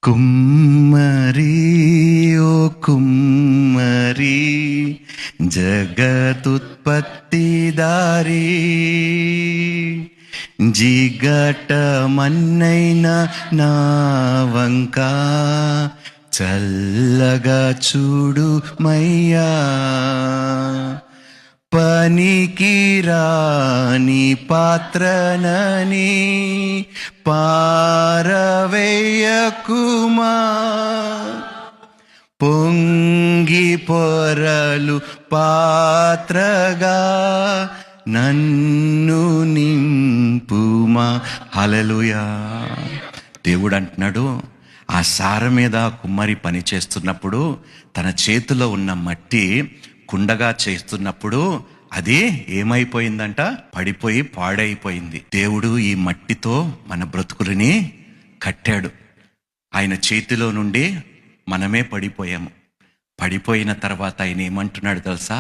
కుమ్మరి ఓ కుమ్మరి జగతుత్పత్తిదారి జిగటమన్నైన నా వంక చల్లగా చూడు మయ్యా. పనికి రాని పాత్రనని పారవేయకుమా, పొంగి పొరలు పాత్రగా నన్ను నింపుమా. హల్లెలూయా. దేవుడు అంటున్నాడు, ఆ సార మీద కుమ్మరి పని చేస్తున్నప్పుడు తన చేతిలో ఉన్న మట్టి కుండగా చేస్తున్నప్పుడు అది ఏమైపోయిందంట? పడిపోయి పాడైపోయింది. దేవుడు ఈ మట్టితో మన బ్రతుకులని కట్టాడు. ఆయన చేతిలో నుండి మనమే పడిపోయాము. పడిపోయిన తర్వాత ఆయన ఏమంటున్నాడు తెలుసా?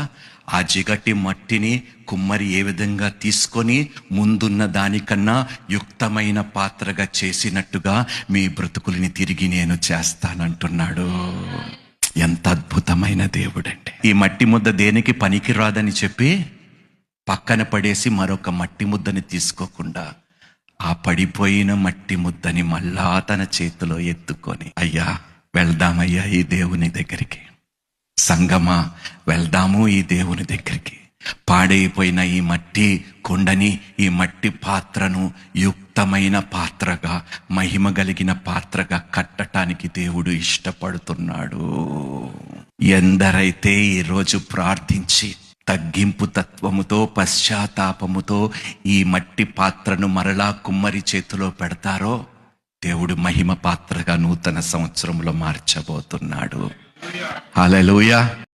ఆ జిగటి మట్టిని కుమ్మరి ఏ విధంగా తీసుకొని ముందున్న దానికన్నా యుక్తమైన పాత్రగా చేసినట్టుగా మీ బ్రతుకులని తిరిగి నేను చేస్తానంటున్నాడు. ఎంత అద్భుతమైన దేవుడండి! ఈ మట్టి ముద్ద దేనికి పనికి రాదని చెప్పి పక్కన పడేసి మరొక మట్టి ముద్దని తీసుకోకుండా ఆ పడిపోయిన మట్టి ముద్దని మళ్ళా తన చేతిలో ఎత్తుకొని, అయ్యా వెళ్దామయ్యా ఈ దేవుని దగ్గరికి, సంగమా వెళ్దాము ఈ దేవుని దగ్గరికి, పాడైపోయిన ఈ మట్టి కుండని, ఈ మట్టి పాత్రను యుక్తమైన పాత్రగా, మహిమ కలిగిన పాత్రగా కట్టటానికి దేవుడు ఇష్టపడుతున్నాడు. ఎందరైతే ఈరోజు ప్రార్థించి తగ్గింపు తత్వముతో, పశ్చాత్తాపముతో ఈ మట్టి పాత్రను మరలా కుమ్మరి చేతిలో పెడతారో, దేవుడు మహిమ పాత్రగా నూతన సంవత్సరంలో మార్చబోతున్నాడు. హల్లెలూయా.